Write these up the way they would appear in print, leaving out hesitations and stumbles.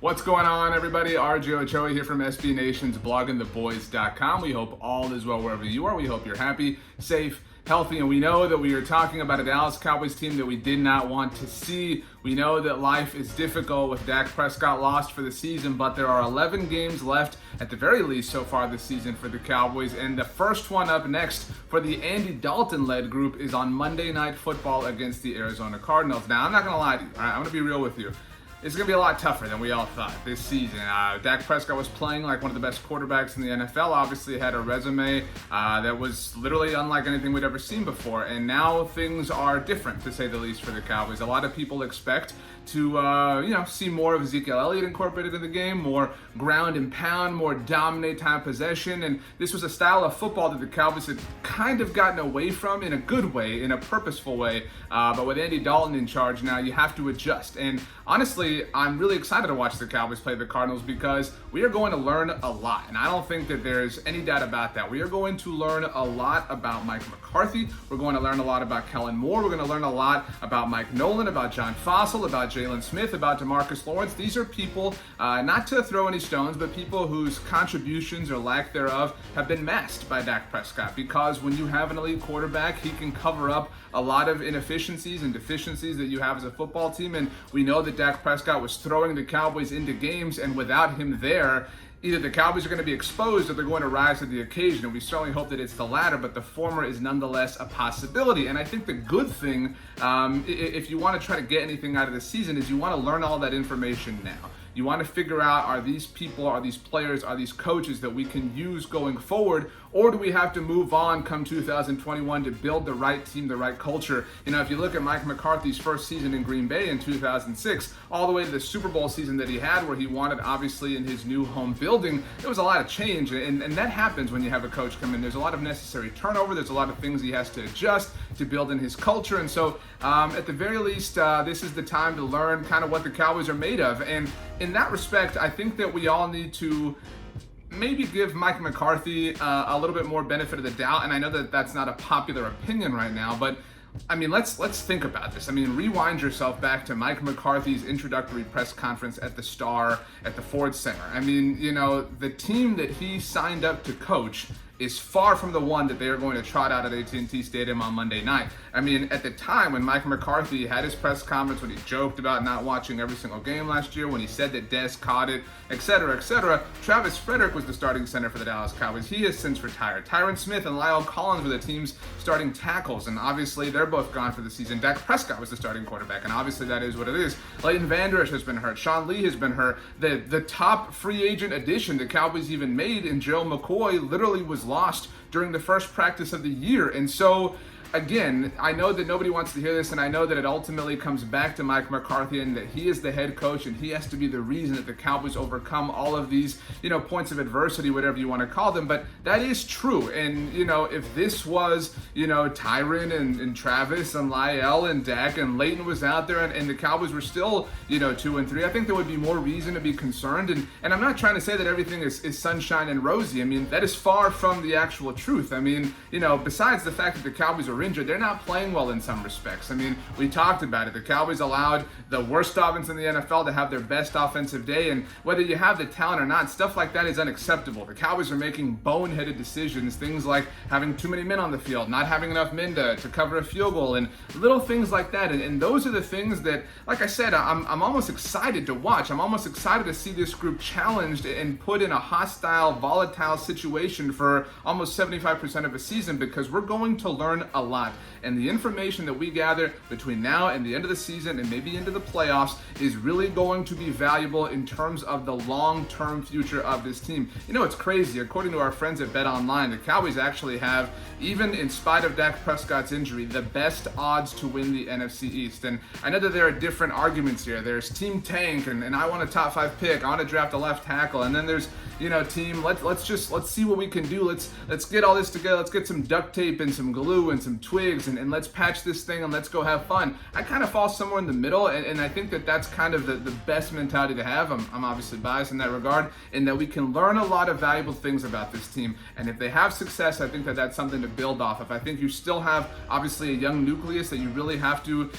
What's going on, everybody? RJ Ochoa here from SB Nation's bloggingtheboys.com. We hope all is well wherever you are. We hope you're happy, safe, healthy, and we know that we are talking about a Dallas Cowboys team that we did not want to see. We know that life is difficult with Dak Prescott lost for the season, but there are 11 games left at the very least so far this season for the Cowboys, and the first one up next for the Andy Dalton-led group is on Monday Night Football against the Arizona Cardinals. Now, I'm not going to lie to you. All right? I'm going to be real with you. It's going to be a lot tougher than we all thought this season. Dak Prescott was playing like one of the best quarterbacks in the NFL. Obviously had a resume that was literally unlike anything we'd ever seen before. And now things are different, to say the least, for the Cowboys. A lot of people expect to see more of Ezekiel Elliott incorporated in the game, more ground and pound, more dominate time possession. And this was a style of football that the Cowboys had kind of gotten away from in a good way, in a purposeful way. But with Andy Dalton in charge now, you have to adjust. And honestly, I'm really excited to watch the Cowboys play the Cardinals because we are going to learn a lot. And I don't think that there's any doubt about that. We are going to learn a lot about Mike McCarthy. We're going to learn a lot about Kellen Moore. We're going to learn a lot about Mike Nolan, about John Fossil, about Jalen Smith, about DeMarcus Lawrence. These are people, not to throw any stones, but people whose contributions or lack thereof have been masked by Dak Prescott. Because when you have an elite quarterback, he can cover up a lot of inefficiencies and deficiencies that you have as a football team. And we know that Dak Prescott was throwing the Cowboys into games, and without him there, either the Cowboys are going to be exposed or they're going to rise to the occasion. And we certainly hope that it's the latter, but the former is nonetheless a possibility. And I think the good thing, if you want to try to get anything out of the season, is you want to learn all that information now. You want to figure out, are these people, are these players, are these coaches that we can use going forward, or do we have to move on come 2021 to build the right team, the right culture? You know, if you look at Mike McCarthy's first season in Green Bay in 2006, all the way to the Super Bowl season that he had, where he won it obviously in his new home building, there was a lot of change, and that happens when you have a coach come in. There's a lot of necessary turnover, there's a lot of things he has to adjust to build in his culture, and so at the very least, this is the time to learn kind of what the Cowboys are made of. And in that respect, I think that we all need to maybe give Mike McCarthy a little bit more benefit of the doubt. And I know that that's not a popular opinion right now, but I mean, let's think about this. I mean, rewind yourself back to Mike McCarthy's introductory press conference at the Star at the Ford Center. I mean, you know, the team that he signed up to coach is far from the one that they are going to trot out at AT&T Stadium on Monday night. I mean, at the time when Mike McCarthy had his press conference, when he joked about not watching every single game last year, when he said that Dez caught it, etc., Travis Frederick was the starting center for the Dallas Cowboys. He has since retired. Tyron Smith and Lyle Collins were the team's starting tackles, and obviously they're both gone for the season. Dak Prescott was the starting quarterback, and obviously that is what it is. Leighton Vander Esch has been hurt. Sean Lee has been hurt. The top free agent addition the Cowboys even made in Gerald McCoy literally was lost during the first practice of the year. And so, again, I know that nobody wants to hear this, and I know that it ultimately comes back to Mike McCarthy and that he is the head coach and he has to be the reason that the Cowboys overcome all of these, points of adversity, whatever you want to call them. But that is true. And, if this was, Tyron and Travis and Lyle and Dak and Leighton was out there and the Cowboys were still, 2-3, I think there would be more reason to be concerned. And I'm not trying to say that everything is sunshine and rosy. I mean, that is far from the actual truth. I mean, besides the fact that the Cowboys are injured, they're not playing well in some respects. I mean, we talked about it. The Cowboys allowed the worst offense in the NFL to have their best offensive day, and whether you have the talent or not, stuff like that is unacceptable. The Cowboys are making boneheaded decisions, things like having too many men on the field, not having enough men to cover a field goal, and little things like that. And those are the things that, like I said, I'm almost excited to watch. I'm almost excited to see this group challenged and put in a hostile, volatile situation for almost 75% of a season, because we're going to learn a lot. And the information that we gather between now and the end of the season and maybe into the playoffs is really going to be valuable in terms of the long-term future of this team. It's crazy. According to our friends at BetOnline, the Cowboys actually have, even in spite of Dak Prescott's injury, the best odds to win the NFC East. And I know that there are different arguments here. There's Team Tank, and I want a top 5 pick. I want to draft a left tackle. And then there's, team, let's see what we can do. Let's get all this together. Let's get some duct tape and some glue and some some twigs and let's patch this thing and let's go have fun. I kind of fall somewhere in the middle, and I think that that's kind of the best mentality to have. I'm obviously biased in that regard, in that we can learn a lot of valuable things about this team, and if they have success, I think that that's something to build off of. I think you still have obviously a young nucleus that you really have to,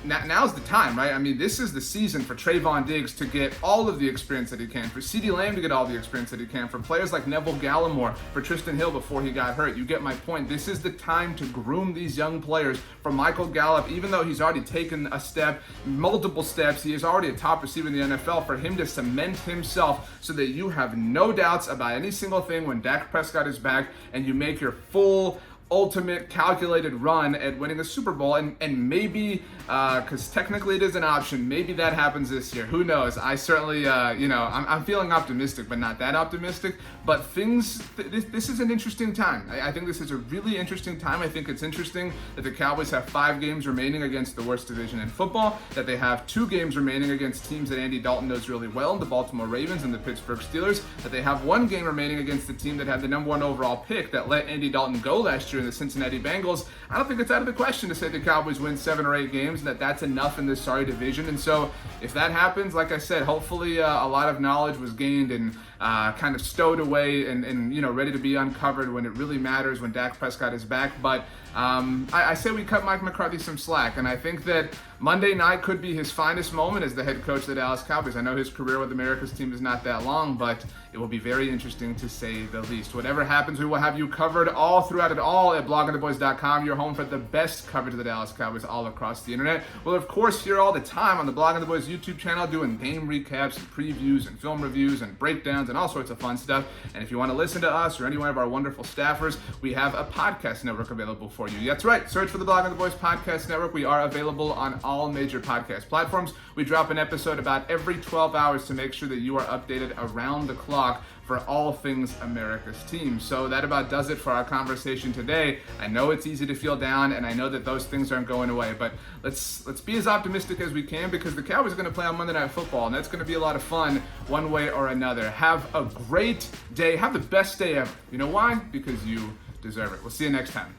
now's the time, right? I mean, this is the season for Trayvon Diggs to get all of the experience that he can, for CeeDee Lamb to get all the experience that he can, for players like Neville Gallimore, for Tristan Hill before he got hurt. You get my point. This is the time to groom these young players. For Michael Gallup, even though he's already taken a step, multiple steps, he is already a top receiver in the NFL, for him to cement himself so that you have no doubts about any single thing when Dak Prescott is back, and you make your full ultimate calculated run at winning a Super Bowl, and maybe, because technically it is an option, maybe that happens this year. Who knows? I certainly, I'm feeling optimistic, but not that optimistic. But this is an interesting time. I think this is a really interesting time. I think it's interesting that the Cowboys have 5 games remaining against the worst division in football, that they have 2 games remaining against teams that Andy Dalton knows really well, the Baltimore Ravens and the Pittsburgh Steelers, that they have 1 game remaining against the team that had the #1 overall pick that let Andy Dalton go last year in the Cincinnati Bengals. I don't think it's out of the question to say the Cowboys win 7 or 8 games, and that's enough in this sorry division. And so if that happens, like I said, hopefully a lot of knowledge was gained and kind of stowed away and ready to be uncovered when it really matters, when Dak Prescott is back. But I say we cut Mike McCarthy some slack, and I think that Monday night could be his finest moment as the head coach of the Dallas Cowboys. I know his career with America's team is not that long, but it will be very interesting to say the least. Whatever happens, we will have you covered all throughout it all at bloggingtheboys.com, your home for the best coverage of the Dallas Cowboys all across the internet. We'll, of course, here all the time on the Blogging the Boys YouTube channel, doing game recaps and previews and film reviews and breakdowns and all sorts of fun stuff. And if you want to listen to us or any one of our wonderful staffers, we have a podcast network available for you. That's right. Search for the Blogging the Boys Podcast Network. We are available on all major podcast platforms. We drop an episode about every 12 hours to make sure that you are updated around the clock for all things America's team. So that about does it for our conversation today. I know it's easy to feel down, and I know that those things aren't going away, but let's be as optimistic as we can, because the Cowboys are going to play on Monday Night Football, and that's going to be a lot of fun one way or another. Have a great day. Have the best day ever. You know why? Because you deserve it. We'll see you next time.